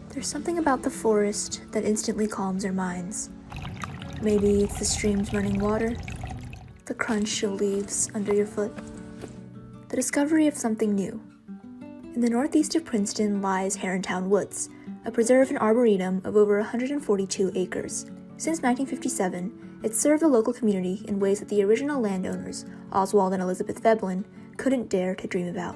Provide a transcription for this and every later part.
There's something about the forest that instantly calms our minds. Maybe it's the stream's running water, the crunch of leaves under your foot, the discovery of something new. In the northeast of Princeton lies Herrontown Woods, a preserve and arboretum of over 142 acres. Since 1957, it's served the local community in ways that the original landowners, Oswald and Elizabeth Veblen, couldn't dare to dream about.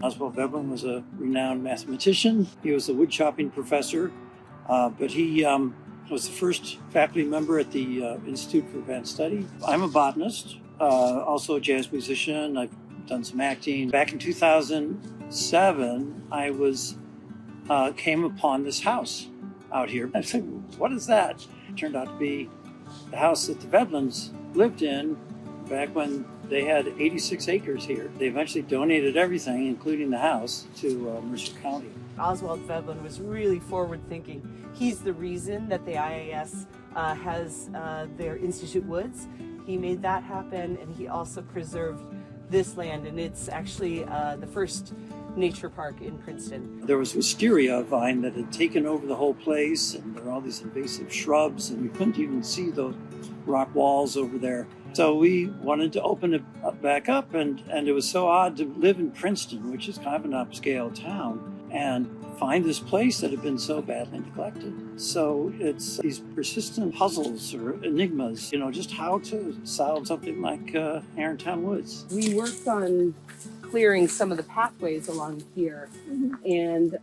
Oswald Veblen was a renowned mathematician. He was a wood chopping professor, but he was the first faculty member at the Institute for Advanced Study. I'm a botanist, also a jazz musician. I've done some acting. Back in 2007, I came upon this house out here. I said, what is that? It turned out to be the house that the Veblens lived in back when they had 86 acres here. They eventually donated everything, including the house, to Mercer County. Oswald Veblen was really forward-thinking. He's the reason that the IAS has their Institute Woods. He made that happen, and he also preserved this land, and it's actually the first nature park in Princeton. There was wisteria vine that had taken over the whole place, and there were all these invasive shrubs, and you couldn't even see those rock walls over there. So we wanted to open it back up, and it was so odd to live in Princeton, which is kind of an upscale town, and find this place that had been so badly neglected. So it's these persistent puzzles or enigmas, just how to solve something like Herrontown Woods. We worked on clearing some of the pathways along here, and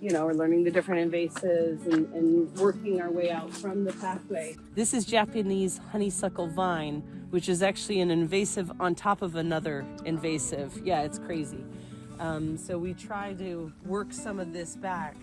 we're learning the different invasives and working our way out from the pathway. This is Japanese honeysuckle vine, which is actually an invasive on top of another invasive. Yeah, it's crazy. So we try to work some of this back.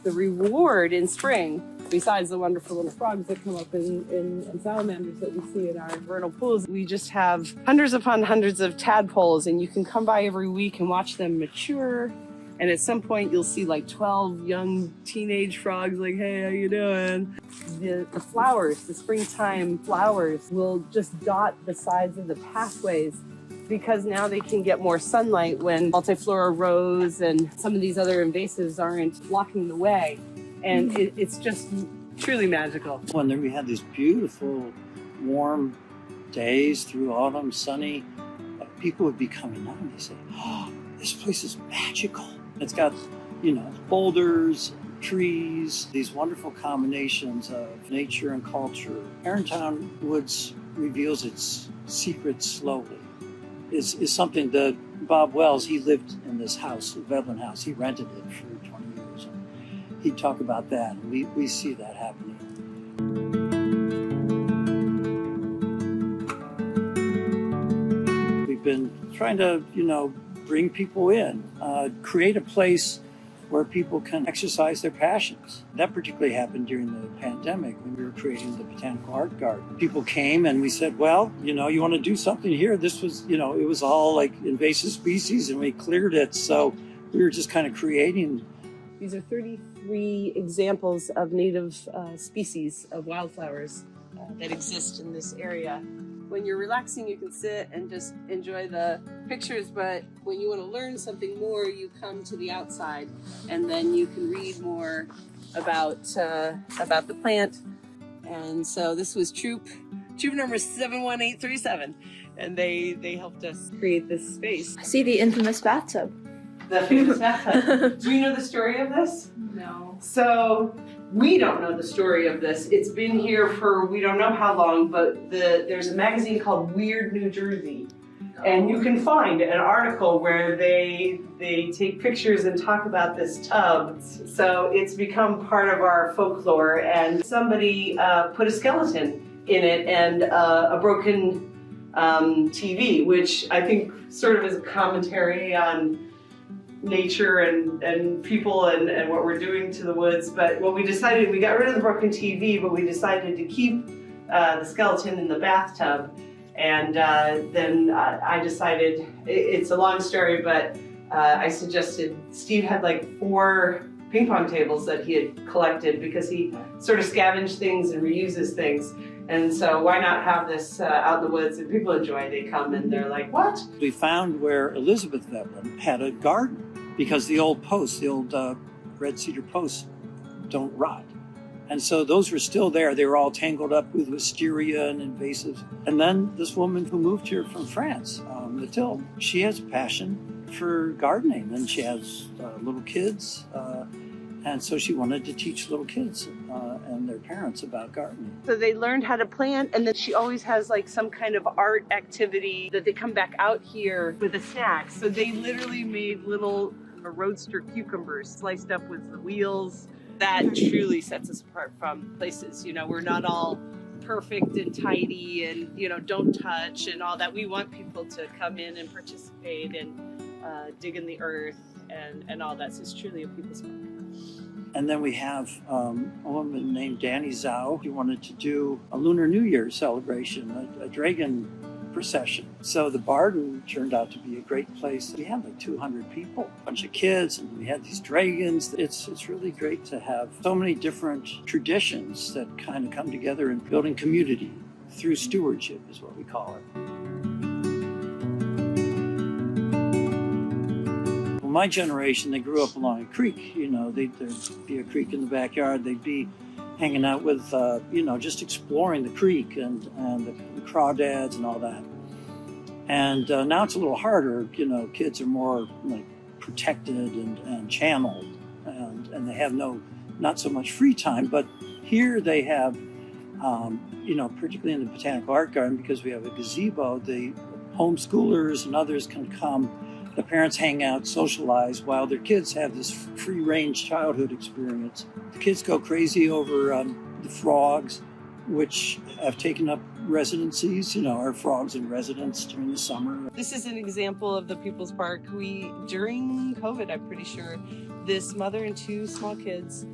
The reward in spring, besides the wonderful little frogs that come up and salamanders that we see in our vernal pools, we just have hundreds upon hundreds of tadpoles, and you can come by every week and watch them mature. And at some point you'll see like 12 young teenage frogs like, hey, how you doing? The flowers, the springtime flowers will just dot the sides of the pathways, because now they can get more sunlight when multiflora rose and some of these other invasives aren't blocking the way. And it's just truly magical. When we had these beautiful, warm days through autumn, sunny, people would be coming out and they say, oh, this place is magical. It's got, boulders, trees, these wonderful combinations of nature and culture. Herrontown Woods reveals its secrets slowly. Is something that Bob Wells, he lived in this house, the Veblen house. He rented it for 20 years. And he'd talk about that. And we see that happening. We've been trying to, bring people in, create a place where people can exercise their passions. That particularly happened during the pandemic when we were creating the Botanical Art Garden. People came and we said, well, you want to do something here? This was, it was all like invasive species, and we cleared it. So we were just kind of creating. These are 33 examples of native species of wildflowers that exist in this area. When you're relaxing, you can sit and just enjoy the pictures, but when you want to learn something more, you come to the outside, and then you can read more about the plant. And so this was troop number 71837, and they helped us create this space. I see the infamous bathtub. The famous bathtub. Do you know the story of this? No. So we don't know the story of this. It's been here for we don't know how long, but there's a magazine called Weird New Jersey. And you can find an article where they take pictures and talk about this tub. So it's become part of our folklore, and somebody put a skeleton in it and a broken TV, which I think sort of is a commentary on nature and people and what we're doing to the woods. But what we decided, we got rid of the broken TV, but we decided to keep the skeleton in the bathtub. And then I decided, it's a long story, but I suggested, Steve had like 4 ping pong tables that he had collected because he sort of scavenged things and reuses things. And so why not have this out in the woods, and people enjoy. They come and they're like, what? We found where Elizabeth Veblen had a garden because the old posts, the old red cedar posts, don't rot. And so those were still there. They were all tangled up with wisteria and invasives. And then this woman who moved here from France, Mathilde, she has a passion for gardening, and she has little kids. And so she wanted to teach little kids and their parents about gardening. So they learned how to plant, and then she always has like some kind of art activity that they come back out here with a snack. So they literally made little roadster cucumbers sliced up with the wheels. That truly sets us apart from places. You know, we're not all perfect and tidy and, you know, don't touch and all that. We want people to come in and participate and dig in the earth and all that. So it's truly a people's park. And then we have a woman named Danny Zhao who wanted to do a Lunar New Year celebration, a dragon procession. So the Barden turned out to be a great place. We had like 200 people, a bunch of kids, and we had these dragons. It's really great to have so many different traditions that kind of come together in building community through stewardship is what we call it. My generation, they grew up along a creek. You know, there'd be a creek in the backyard. They'd be hanging out with, you know, just exploring the creek and the crawdads and all that. And now it's a little harder. You know, kids are more like protected and channeled, and they have not so much free time. But here they have, you know, particularly in the Botanical Art Garden, because we have a gazebo, the homeschoolers and others can come. The parents hang out, socialize, while their kids have this free-range childhood experience. The kids go crazy over the frogs, which have taken up residencies. You know, our frogs in residence during the summer. This is an example of the People's Park. During COVID, I'm pretty sure, this mother and two small kids,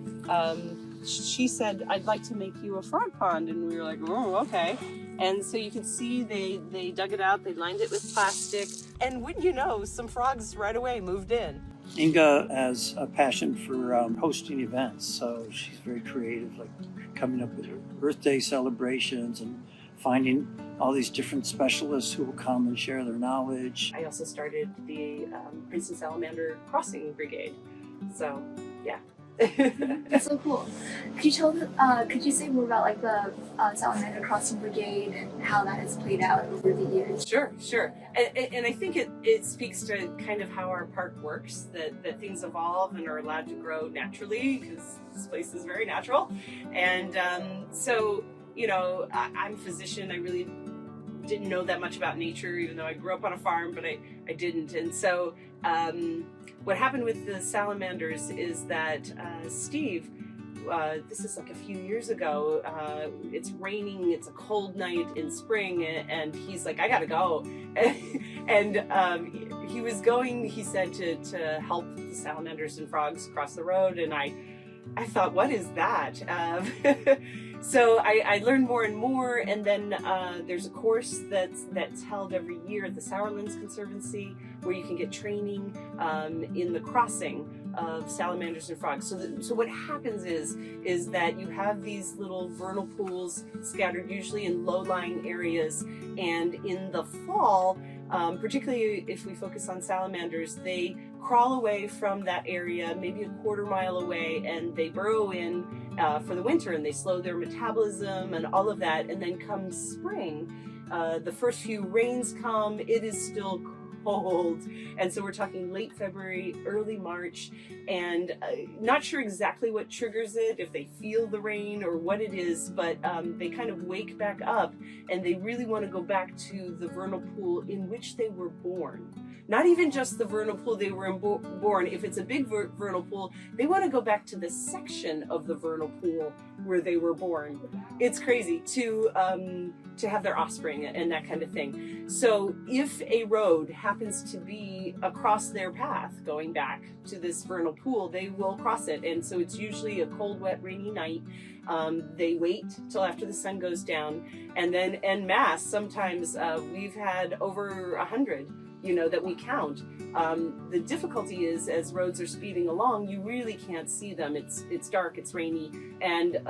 she said, I'd like to make you a frog pond. And we were like, oh, okay. And so you can see they dug it out, they lined it with plastic, and wouldn't you know, some frogs right away moved in. Inga has a passion for hosting events, so she's very creative, like coming up with her birthday celebrations and finding all these different specialists who will come and share their knowledge. I also started the Princeton Salamander Crossing Brigade, so yeah. That's so cool. Could you say more about like the Salamander Crossing Brigade and how that has played out over the years? Sure. And I think it speaks to kind of how our park works, that things evolve and are allowed to grow naturally, because this place is very natural. And so, you know, I'm a physician. I really didn't know that much about nature, even though I grew up on a farm, but I didn't. And so what happened with the salamanders is that Steve, this is like a few years ago, it's raining, it's a cold night in spring, and he's like, I gotta go. And he was going, he said, to help the salamanders and frogs cross the road, and I thought, what is that? So I learned more and more, and then there's a course that's held every year at the Sourlands Conservancy where you can get training in the crossing of salamanders and frogs. So what happens is that you have these little vernal pools scattered usually in low-lying areas, and in the fall, particularly if we focus on salamanders, they crawl away from that area, maybe a quarter mile away, and they burrow in for the winter, and they slow their metabolism and all of that. And then come spring, the first few rains come, it is still cold, and so we're talking late February, early March, and not sure exactly what triggers it, if they feel the rain or what it is, but they kind of wake back up, and they really want to go back to the vernal pool in which they were born. Not even just the vernal pool they were born. If it's a big vernal pool, they want to go back to the section of the vernal pool where they were born. It's crazy to have their offspring and that kind of thing. So if a road happens to be across their path going back to this vernal pool, they will cross it. And so it's usually a cold, wet, rainy night. They wait till after the sun goes down, and then en masse, sometimes we've had over 100, you know, that we count. The difficulty is, as roads are speeding along, you really can't see them. It's dark, it's rainy, and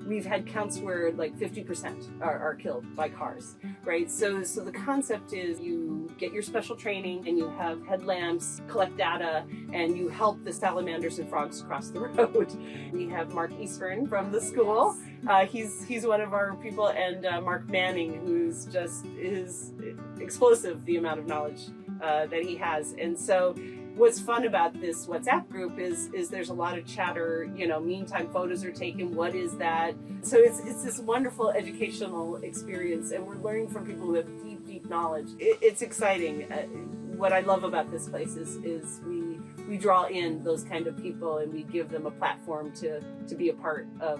we've had counts where like 50% are killed by cars, right? So the concept is you get your special training and you have headlamps, collect data, and you help the salamanders and frogs cross the road. We have Mark Eastburn from the school. He's one of our people, and Mark Manning, who's just is explosive, the amount of knowledge that he has. And so what's fun about this WhatsApp group is there's a lot of chatter, meantime photos are taken, what is that? So it's this wonderful educational experience, and we're learning from people who have deep knowledge. It's exciting. What I love about this place is we draw in those kind of people, and we give them a platform to be a part of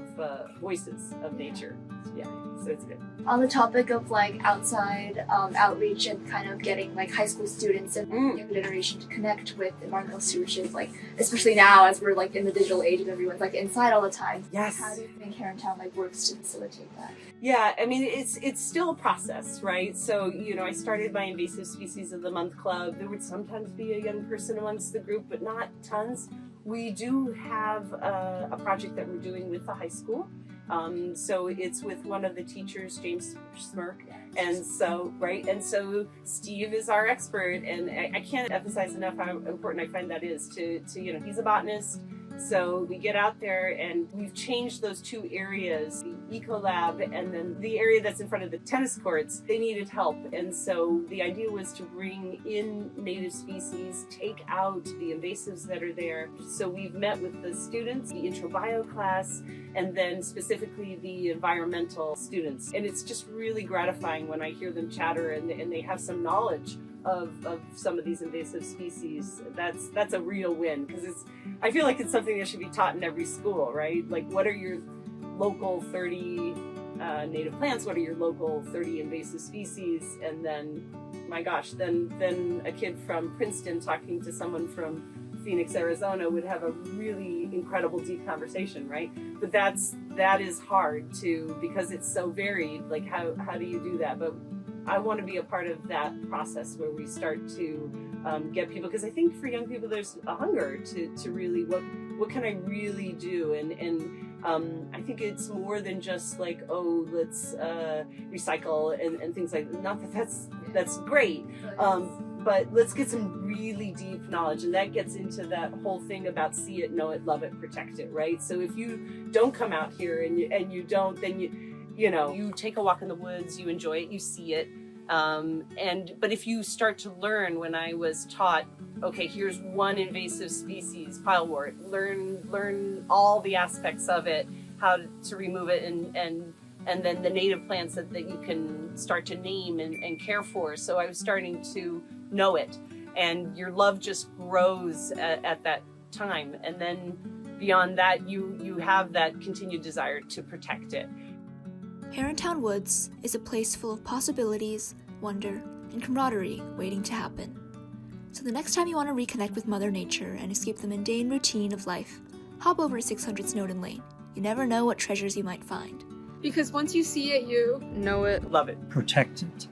voices of nature. Yeah, so it's good. On the topic of like outside outreach and kind of getting like high school students and younger generation to connect with environmental stewardship, like especially now as we're like in the digital age and everyone's like inside all the time. Yes. How do you think Herrontown like works to facilitate that? Yeah, I mean it's still a process, right? So I started my Invasive Species of the Month club. There would sometimes be a young person amongst the group, but not tons. We do have a project that we're doing with the high school. So it's with one of the teachers, James Smirk, and so Steve is our expert, and I can't emphasize enough how important I find that is to he's a botanist. So we get out there and we've changed those two areas, the Eco Lab and then the area that's in front of the tennis courts. They needed help, and so the idea was to bring in native species, take out the invasives that are there. So we've met with the students, the intro bio class, and then specifically the environmental students. And it's just really gratifying when I hear them chatter and they have some knowledge of some of these invasive species. That's a real win, because I feel like it's something that should be taught in every school, right? Like, what are your local 30 native plants? What are your local 30 invasive species? And then, my gosh, then a kid from Princeton talking to someone from Phoenix, Arizona would have a really incredible deep conversation, right? But that is hard because it's so varied. Like, how do you do that? But I want to be a part of that process where we start to get people, because I think for young people there's a hunger to really what can I really do, and I think it's more than just like, oh, let's recycle and things like that. Not that that's great, but let's get some really deep knowledge, and that gets into that whole thing about see it, know it, love it, protect it, right? So if you don't come out here and you don't, then you take a walk in the woods, you enjoy it, you see it. But if you start to learn, when I was taught, okay, here's one invasive species, pilewort, learn all the aspects of it, how to remove it, and then the native plants that you can start to name and care for. So I was starting to know it, and your love just grows at that time. And then beyond that, you have that continued desire to protect it. Herrontown Woods is a place full of possibilities, wonder, and camaraderie waiting to happen. So the next time you want to reconnect with Mother Nature and escape the mundane routine of life, hop over to 600 Snowden Lane. You never know what treasures you might find. Because once you see it, you Know it. Love it. Protect it.